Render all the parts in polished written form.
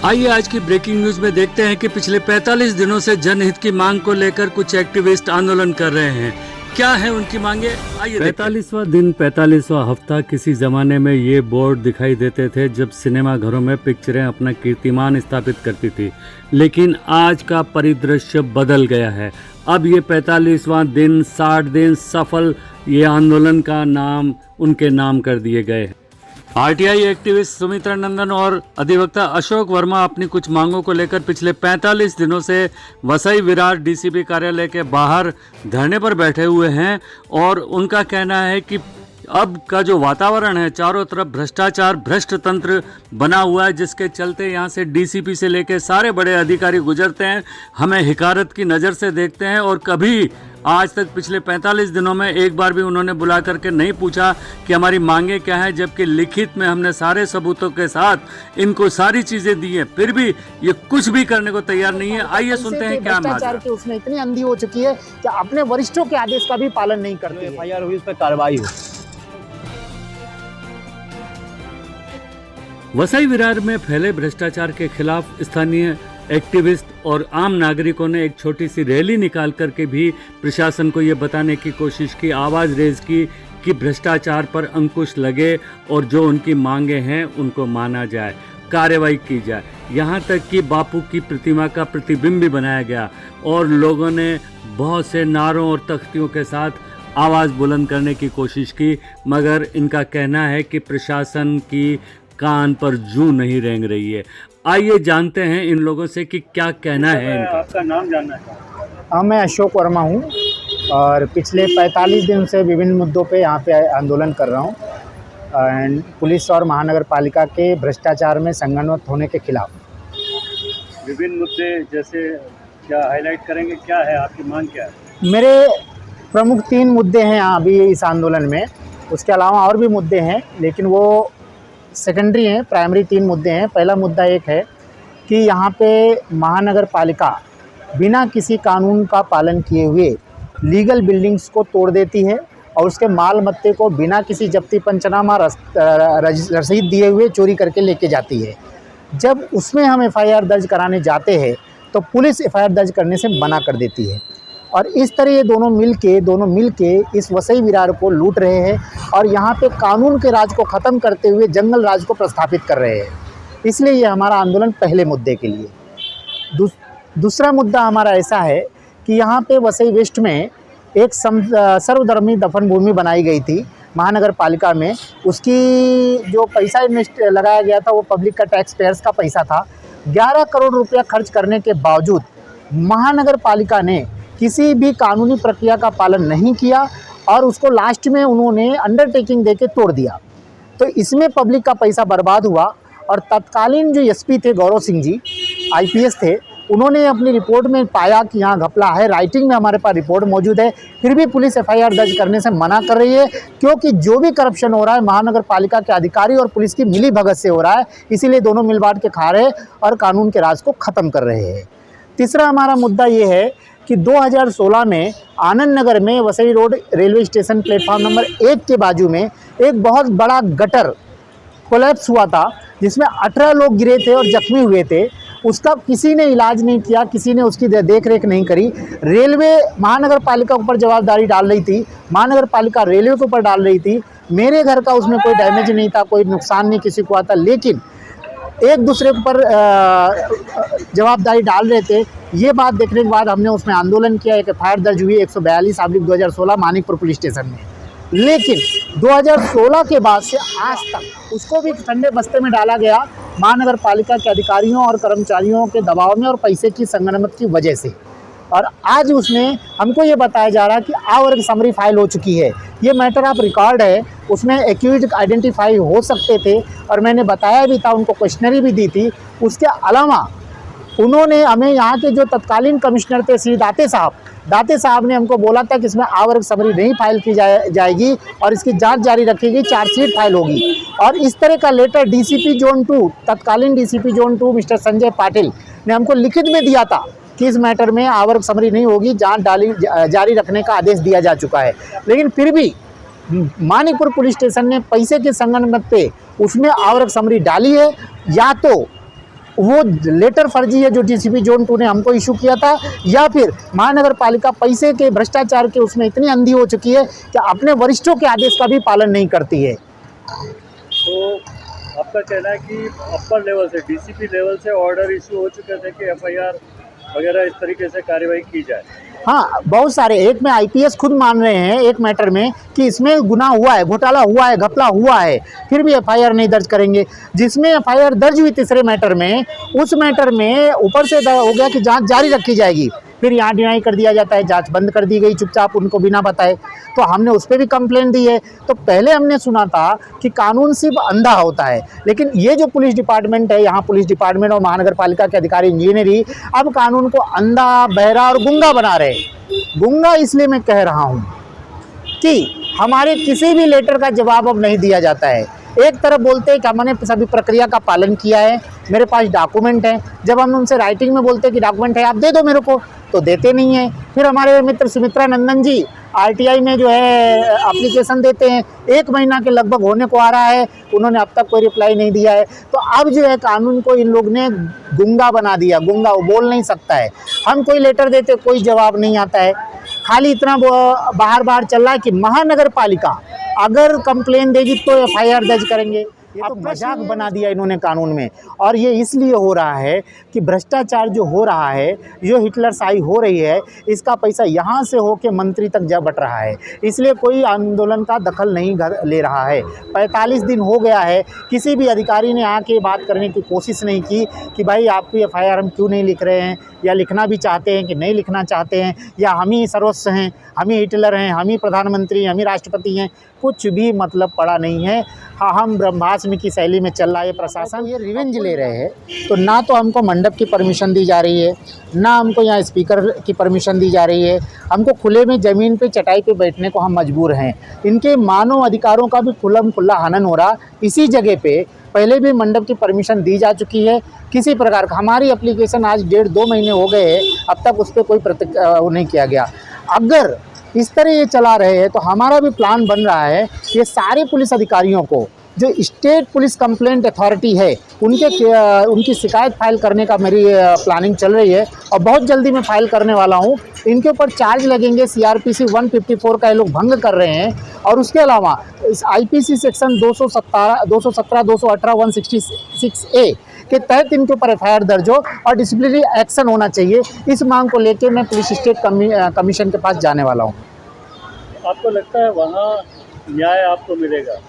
आइए आज की ब्रेकिंग न्यूज में देखते हैं कि पिछले 45 दिनों से जनहित की मांग को लेकर कुछ एक्टिविस्ट आंदोलन कर रहे हैं। क्या है उनकी मांगे, आइए। 45वां दिन 45वां हफ्ता। किसी जमाने में ये बोर्ड दिखाई देते थे जब सिनेमा घरों में पिक्चरें अपना कीर्तिमान स्थापित करती थी, लेकिन आज का परिदृश्य बदल गया है। अब ये 45वां दिन 60 दिन सफल ये आंदोलन का नाम उनके नाम कर दिए गए हैं। आरटीआई एक्टिविस्ट सुमित्रा नंदन और अधिवक्ता अशोक वर्मा अपनी कुछ मांगों को लेकर पिछले 45 दिनों से वसई विरार डीसीपी कार्यालय के बाहर धरने पर बैठे हुए हैं और उनका कहना है कि अब का जो वातावरण है चारों तरफ भ्रष्टाचार भ्रष्ट तंत्र बना हुआ है, जिसके चलते यहाँ से डीसीपी से लेकर सारे बड़े अधिकारी गुजरते हैं, हमें हिकारत की नज़र से देखते हैं और कभी आज तक पिछले 45 दिनों में एक बार भी उन्होंने बुला करके नहीं पूछा कि हमारी मांगे क्या है, जबकि लिखित में हमने सारे सबूतों के साथ इनको सारी चीज़ें दी हैं, फिर भी ये कुछ भी करने को तैयार नहीं है। आइए सुनते हैं क्या भ्रष्टाचार की उसमें इतनी अंधी हो चुकी है कि अपने वरिष्ठों के आदेश का भी पालन नहीं करते। एफआईआर हुई, उस पर कार्रवाई हो। वसई विरार में फैले भ्रष्टाचार के खिलाफ स्थानीय एक्टिविस्ट और आम नागरिकों ने एक छोटी सी रैली निकाल करके भी प्रशासन को ये बताने की कोशिश की, आवाज़ रेज की कि भ्रष्टाचार पर अंकुश लगे और जो उनकी मांगे हैं उनको माना जाए, कार्रवाई की जाए। यहाँ तक कि बापू की प्रतिमा का प्रतिबिंब भी बनाया गया और लोगों ने बहुत से नारों और तख्तियों के साथ आवाज़ बुलंद करने की कोशिश की, मगर इनका कहना है कि प्रशासन की कान पर जूं नहीं रेंग रही है। आइए जानते हैं इन लोगों से कि क्या कहना है इनका। आपका नाम जानना है। मैं अशोक वर्मा हूँ और पिछले 45 दिन से विभिन्न मुद्दों पे यहाँ पे आंदोलन कर रहा हूँ पुलिस और महानगर पालिका के भ्रष्टाचार में संगठित होने के खिलाफ। विभिन्न मुद्दे जैसे क्या हाईलाइट करेंगे, क्या है आपकी मांग, क्या है? मेरे प्रमुख 3 मुद्दे हैं अभी इस आंदोलन में, उसके अलावा और भी मुद्दे हैं लेकिन वो सेकेंडरी हैं। प्राइमरी 3 मुद्दे हैं। पहला मुद्दा एक है कि यहाँ पे महानगर पालिका बिना किसी कानून का पालन किए हुए लीगल बिल्डिंग्स को तोड़ देती है और उसके माल मत्ते को बिना किसी जब्ती पंचनामा रसीद दिए हुए चोरी करके लेके जाती है। जब उसमें हम एफआईआर दर्ज कराने जाते हैं तो पुलिस एफआईआर दर्ज करने से मना कर देती है और इस तरह ये दोनों मिल के इस वसई विरार को लूट रहे हैं और यहाँ पे कानून के राज को ख़त्म करते हुए जंगल राज को प्रस्थापित कर रहे हैं। इसलिए ये हमारा आंदोलन पहले मुद्दे के लिए। दूसरा मुद्दा हमारा ऐसा है कि यहाँ पे वसई वेस्ट में एक सर्वधर्मी दफन भूमि बनाई गई थी महानगर पालिका में। उसकी जो पैसा इन्वेस्ट लगाया गया था वो पब्लिक का टैक्स पेयर्स का पैसा था। 11 करोड़ रुपया खर्च करने के बावजूद महानगर पालिका ने किसी भी कानूनी प्रक्रिया का पालन नहीं किया और उसको लास्ट में उन्होंने अंडरटेकिंग देके तोड़ दिया। तो इसमें पब्लिक का पैसा बर्बाद हुआ और तत्कालीन जो एसपी थे गौरव सिंह जी आईपीएस थे, उन्होंने अपनी रिपोर्ट में पाया कि यहाँ घपला है। राइटिंग में हमारे पास रिपोर्ट मौजूद है, फिर भी पुलिस एफआईआर दर्ज करने से मना कर रही है क्योंकि जो भी करप्शन हो रहा है महानगर पालिका के अधिकारी और पुलिस की मिली भगत से हो रहा है। इसीलिए दोनों मिल बांट के खा रहे हैं और कानून के राज को ख़त्म कर रहे हैं। तीसरा हमारा मुद्दा ये है कि 2016 में आनंद नगर में Vasai road railway station platform number 1 के बाजू में एक बहुत बड़ा गटर कोलैप्स हुआ था जिसमें 18 लोग गिरे थे और जख्मी हुए थे। उसका किसी ने इलाज नहीं किया, किसी ने उसकी देख रेख नहीं करी। रेलवे महानगर पालिका ऊपर जवाबदारी डाल रही थी, महानगर पालिका रेलवे के ऊपर डाल रही थी। मेरे घर का उसमें कोई डैमेज नहीं था, कोई नुकसान नहीं किसी को आता, लेकिन एक दूसरे के ऊपर जवाबदारी डाल रहे थे। ये बात देखने के बाद हमने उसमें आंदोलन किया। एक एफआईआर दर्ज हुई 142/2016 मानिकपुर पुलिस स्टेशन में, लेकिन 2016 के बाद से आज तक उसको भी ठंडे बस्ते में डाला गया महानगर पालिका के अधिकारियों और कर्मचारियों के दबाव में और पैसे की संगनमत की वजह से। और आज उसमें हमको ये बताया जा रहा है कि आवर्ग समरी फाइल हो चुकी है। ये मैटर आप रिकॉर्ड है, उसमें एक्यूज्ड आइडेंटिफाई हो सकते थे और मैंने बताया भी था, उनको क्वेश्चनरी भी दी थी। उसके अलावा उन्होंने हमें यहाँ के जो तत्कालीन कमिश्नर थे श्री दाते साहब ने हमको बोला था कि इसमें आवर्ग समरी नहीं फाइल की जाएगी और इसकी जांच जारी रखेगी, चार्जशीट फाइल होगी। और इस तरह का लेटर डीसीपी जोन 2 तत्कालीन DCP zone 2 mister Sanjay Patil ने हमको लिखित में दिया था कि इस मैटर में आवर्ग समरी नहीं होगी, जांच जारी रखने का आदेश दिया जा चुका है। लेकिन फिर भी मानिकपुर पुलिस स्टेशन ने पैसे के संगनमत पे उसमें आवर्ग समरी डाली है। या तो वो लेटर फर्जी है जो डीसीपी जोन 2 ने हमको इशू किया था, या फिर महानगर पालिका पैसे के भ्रष्टाचार के उसमें इतनी अंधी हो चुकी है कि अपने वरिष्ठों के आदेश का भी पालन नहीं करती है। तो आपका कहना है कि अपर लेवल से, डीसीपी लेवल से ऑर्डर इशू हो चुके थे कि एफआईआर वगैरह इस तरीके से कार्रवाई की जाए? हाँ, बहुत सारे, एक में आईपीएस खुद मान रहे हैं एक मैटर में कि इसमें गुनाह हुआ है, घोटाला हुआ है, घपला हुआ है, फिर भी एफआईआर नहीं दर्ज करेंगे। जिसमें एफआईआर दर्ज हुई तीसरे मैटर में, उस मैटर में ऊपर से हो गया कि जांच जारी रखी जाएगी, फिर यहाँ डिनाई कर दिया जाता है, जांच बंद कर दी गई चुपचाप उनको बिना बताए। तो हमने उस पर भी कंप्लेंट दी है। तो पहले हमने सुना था कि कानून सिर्फ अंधा होता है, लेकिन ये जो पुलिस डिपार्टमेंट है, यहाँ पुलिस डिपार्टमेंट और महानगर पालिका के अधिकारी इंजीनियर ही अब कानून को अंधा, बहरा और गूंगा बना रहे हैं। गूंगा इसलिए मैं कह रहा हूँ कि हमारे किसी भी लेटर का जवाब अब नहीं दिया जाता है। एक तरफ बोलते हैं कि हमने सभी प्रक्रिया का पालन किया है, मेरे पास डॉक्यूमेंट है, जब हम उनसे राइटिंग में बोलते हैं कि डॉक्यूमेंट है आप दे दो मेरे को, तो देते नहीं है। फिर हमारे मित्र सुमित्रा नंदन जी आरटीआई में जो है एप्लीकेशन देते हैं, 1 महीना के लगभग होने को आ रहा है, उन्होंने अब तक कोई रिप्लाई नहीं दिया है। तो अब जो है कानून को इन लोग ने गूंगा बना दिया, गूंगा, वो बोल नहीं सकता है। हम कोई लेटर देते कोई जवाब नहीं आता है, खाली इतना बाहर चल रहा है कि महानगर पालिका अगर कंप्लेन देगी तो एफआईआर दर्ज करेंगे। ये तो मजाक बना दिया इन्होंने कानून में। और ये इसलिए हो रहा है कि भ्रष्टाचार जो हो रहा है, जो हिटलरशाही हो रही है, इसका पैसा यहाँ से होके मंत्री तक जा बट रहा है। इसलिए कोई आंदोलन का दखल नहीं ले रहा है। 45 दिन हो गया है, किसी भी अधिकारी ने आके बात करने की कोशिश नहीं की कि भाई आपकी एफआईआर हम क्यों नहीं लिख रहे हैं, या लिखना भी चाहते हैं कि नहीं लिखना चाहते हैं, या हम ही सर्वस्व हैं, हम ही हिटलर हैं, हम ही प्रधानमंत्री, हम ही राष्ट्रपति हैं। कुछ भी मतलब पड़ा नहीं है। हाँ, हम ब्रह्मास्त्र की शैली में चल रहा है प्रशासन, ये रिवेंज ले रहे हैं। तो ना तो हमको मंडप की परमिशन दी जा रही है, ना हमको यहाँ स्पीकर की परमिशन दी जा रही है, हमको खुले में ज़मीन पे चटाई पे बैठने को हम मजबूर हैं। इनके मानव अधिकारों का भी खुला हनन हो रहा। इसी जगह पे पहले भी मंडप की परमिशन दी जा चुकी है, किसी प्रकार का हमारी एप्लीकेशन आज 1.5-2 महीने हो गए हैं, अब तक उस पर कोई वो नहीं किया गया। अगर इस तरह ये चला रहे हैं तो हमारा भी प्लान बन रहा है कि सारे पुलिस अधिकारियों को, जो स्टेट पुलिस कंप्लेंट अथॉरिटी है, उनकी शिकायत फाइल करने का मेरी प्लानिंग चल रही है और बहुत जल्दी मैं फाइल करने वाला हूँ। इनके ऊपर चार्ज लगेंगे, सीआरपीसी 154 का ये लोग भंग कर रहे हैं, और उसके अलावा इस आईपीसी सेक्शन 217, 218, 166A के तहत इनके ऊपर एफआईआर दर्ज हो और डिसिप्लिनरी एक्शन होना चाहिए। इस मांग को लेकर मैं पुलिस स्टेट कमीशन के पास जाने वाला हूँ। आपको लगता है वहाँ न्याय आपको मिलेगा?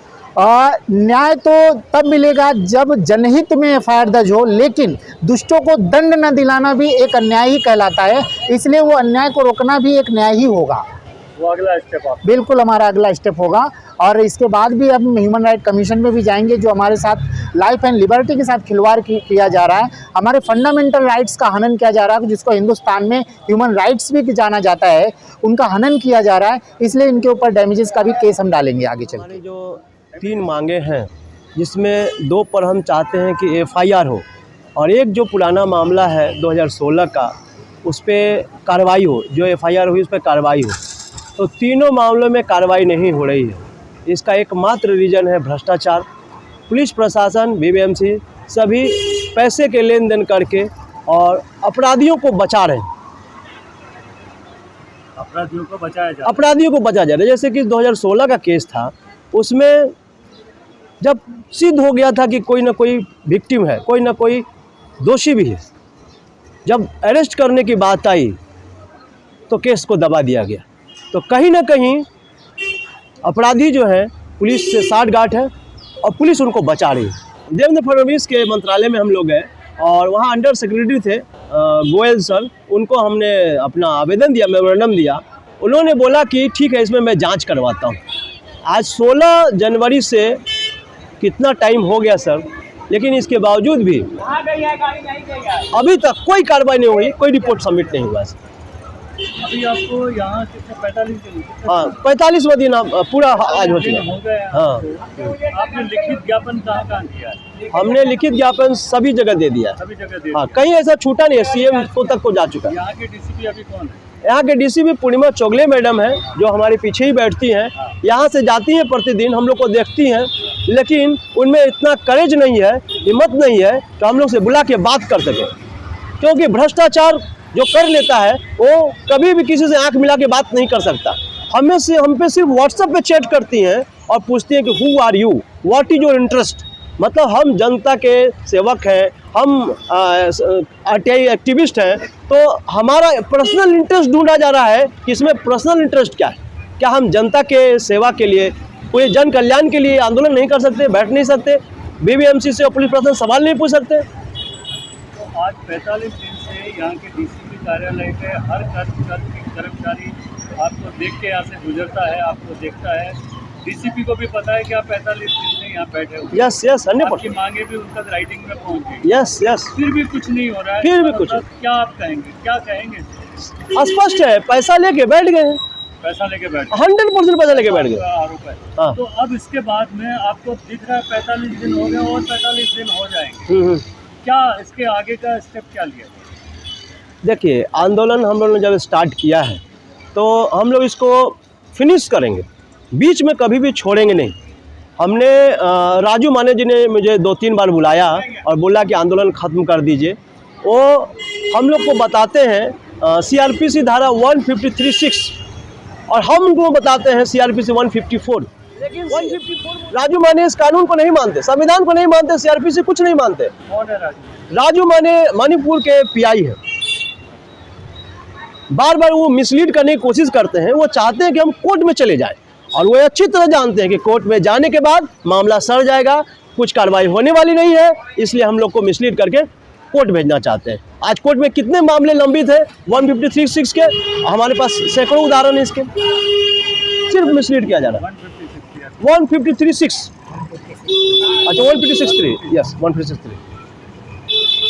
न्याय तो तब मिलेगा जब जनहित में एफआईआर दर्ज हो, लेकिन दुष्टों को दंड न दिलाना भी एक अन्याय ही कहलाता है। इसलिए वो अन्याय को रोकना भी एक न्याय ही होगा। वो अगला स्टेप आप? बिल्कुल हमारा अगला स्टेप होगा। और इसके बाद भी हम ह्यूमन राइट कमीशन में भी जाएंगे, जो हमारे साथ लाइफ एंड लिबर्टी के साथ खिलवाड़ किया जा रहा है, हमारे फंडामेंटल राइट्स का हनन किया जा रहा है, जिसको हिंदुस्तान में ह्यूमन राइट्स भी जाना जाता है, उनका हनन किया जा रहा है। इसलिए इनके ऊपर डैमेजेस का भी केस हम डालेंगे आगे चल के। जो 3 मांगे हैं, जिसमें 2 पर हम चाहते हैं कि एफआईआर हो, और एक जो पुराना मामला है 2016 का, उस पर कार्रवाई हो, जो एफआईआर हुई उस पर कार्रवाई हो। तो तीनों मामलों में कार्रवाई नहीं हो रही है। इसका एकमात्र रीज़न है भ्रष्टाचार। पुलिस प्रशासन, बीबीएमसी सभी पैसे के लेन देन करके और अपराधियों को बचा रहे हैं। अपराधियों को बचाया जा रहा है। जैसे कि 2016 का केस था, उसमें जब सिद्ध हो गया था कि कोई ना कोई विक्टिम है, कोई ना कोई दोषी भी है, जब अरेस्ट करने की बात आई तो केस को दबा दिया गया। तो कहीं ना कहीं अपराधी जो है पुलिस से साठगांठ है और पुलिस उनको बचा रही है। देवेंद्र फडणवीस के मंत्रालय में हम लोग गए और वहाँ अंडर सेक्रेटरी थे गोयल सर, उनको हमने अपना आवेदन दिया, मेमोरेंडम दिया। उन्होंने बोला कि ठीक है, इसमें मैं जांच करवाता हूँ। आज 16 जनवरी से कितना टाइम हो गया सर, लेकिन इसके बावजूद भी अभी तक कोई कार्रवाई नहीं हुई, कोई रिपोर्ट सबमिट नहीं हुआ सर। अभी आपको यहाँ कितने 45 दिन? हाँ, 45वां दिन पूरा आज हो चुका। हाँ, आपने लिखित ज्ञापन कहाँ किया है? हमने लिखित ज्ञापन सभी जगह दे दिया। सभी जगह दे? हाँ, कहीं ऐसा छूटा नहीं है। सीएम तक को जा चुका है। यहाँ के डीसीपी अभी कौन है? यहाँ के डीसीपी पूर्णिमा चौगले मैडम है, जो हमारे पीछे ही बैठती हैं। यहाँ से जाती हैं प्रतिदिन, हम लोग को देखती हैं, लेकिन उनमें इतना करेज नहीं है, हिम्मत नहीं है कि हम लोग से बुला के बात कर सकें। क्योंकि भ्रष्टाचार जो कर लेता है वो कभी भी किसी से आंख मिला के बात नहीं कर सकता। हम पे सिर्फ व्हाट्सएप पे चैट करती हैं और पूछती हैं कि who are you, what is your interest. मतलब हम जनता के सेवक हैं, हम आरटीआई एक्टिविस्ट हैं, तो हमारा पर्सनल इंटरेस्ट ढूंढा जा रहा है कि इसमें पर्सनल इंटरेस्ट क्या है। क्या हम जनता के सेवा के लिए, कोई जन कल्याण के लिए आंदोलन नहीं कर सकते, बैठ नहीं सकते, बीबीएमसी से और पुलिस प्रशासन सवाल नहीं पूछ सकते? तो आज 45 दिन से यहाँ के डीसीपी कार्यालय के हर कर्मचारी आपको देख के यहाँ से गुजरता है, आपको देखता है। डीसीपी को भी पता है कि आप 45 दिन से यहाँ बैठे हो। यस 100%। आपकी मांगे भी उनका राइटिंग में पहुँच गई। यस फिर भी कुछ नहीं हो रहा है। फिर भी कुछ। क्या आप कहेंगे, क्या कहेंगे? स्पष्ट है, पैसा लेके बैठ गए हैं, पैसा लेके बैठ 100% पैसा लेके बैठ गए। आरोप है। हाँ। तो अब इसके बाद में आपको दिख रहा है 45 दिन हो गए और 45 दिन हो जाएंगे। क्या इसके आगे का स्टेप क्या लिया? देखिए, आंदोलन हम लोगों ने जब स्टार्ट किया है तो हम लोग इसको फिनिश करेंगे, बीच में कभी भी छोड़ेंगे नहीं। हमने राजू माने जी ने मुझे 2-3 बार बुलाया और बोला कि आंदोलन ख़त्म कर दीजिए। वो हम लोग को बताते हैं सीआरपीसी धारा 153(6) और हम उनको बताते हैं सीआरपीसी 154। लेकिन 154 राजू माने इस कानून को नहीं मानते, संविधान को नहीं मानते, सीआरपीसी कुछ नहीं मानते। कौन है राजू? राजू माने मणिपुर के पीआई है। बार बार वो मिसलीड करने की कोशिश करते हैं। वो चाहते हैं कि हम कोर्ट में चले जाएं और वो अच्छी तरह जानते हैं कि कोर्ट में जाने के बाद मामला सड़ जाएगा, कुछ कार्रवाई होने वाली नहीं है, इसलिए हम लोग को मिसलीड करके कोर्ट भेजना चाहते हैं। आज कोर्ट में कितने मामले लंबित है 153(6) के, हमारे पास सैकड़ों उदाहरण है इसके। सिर्फ मिसलीड किया जा रहा है। 153(6) अच्छा 156(3) यस 156(3).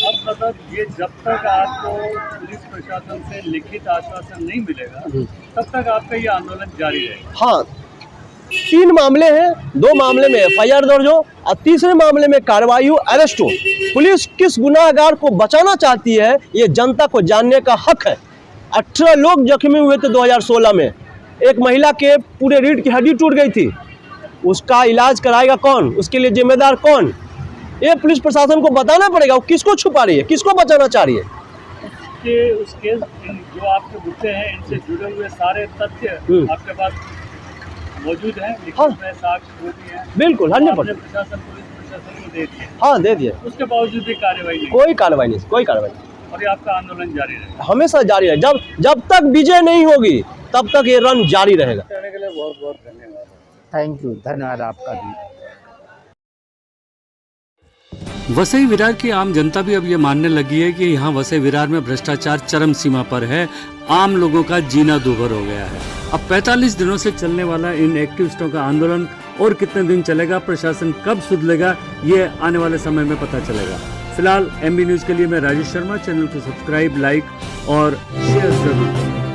अब मतलब ये जब तक आपको पुलिस प्रशासन से लिखित आश्वासन नहीं मिलेगा तब तक आपका ये आंदोलन जारी रहेगा। हाँ, 3 मामले हैं, 2 मामले में एफआईआर दर्ज हो और तीसरे मामले में कार्रवाई हो, अरेस्ट हो। पुलिस किस गुनाहगार को बचाना चाहती है ये जनता को जानने का हक है। 18 लोग जख्मी हुए थे 2016 में। एक महिला के पूरे रीढ़ की हड्डी टूट गई थी, उसका इलाज कराएगा कौन, उसके लिए जिम्मेदार कौन? ये पुलिस प्रशासन को बताना पड़ेगा वो किसको छुपा रही है, किसको बचाना चाह रही है। उस केस जो आपके मुद्दे हैं इनसे जुड़े हुए सारे तथ्य आपके पास मौजूद हैं, हाँ। साक्ष्य जो भी हैं बिल्कुल 100%। प्रशासन पुलिस प्रशासन को दे दिए। हाँ दे दिए, उसके बावजूद भी कार्रवाई नहीं, कोई कार्रवाई नहीं, कोई कार्रवाई नहीं। और ये आपका आंदोलन जारी रहेगा हमेशा जारी है। जब तक विजय नहीं होगी तब तक ये रन जारी रहेगा। करने के लिए बहुत बहुत धन्यवाद। थैंक यू, धन्यवाद आपका भी। वसई विरार की आम जनता भी अब ये मानने लगी है कि यहाँ वसई विरार में भ्रष्टाचार चरम सीमा पर है, आम लोगों का जीना दूभर हो गया है। अब 45 दिनों से चलने वाला इन एक्टिविस्टों का आंदोलन और कितने दिन चलेगा, प्रशासन कब सुधरेगा, ये आने वाले समय में पता चलेगा। फिलहाल MB न्यूज के लिए मैं राजेश शर्मा। चैनल को सब्सक्राइब, लाइक और शेयर जरूर करें।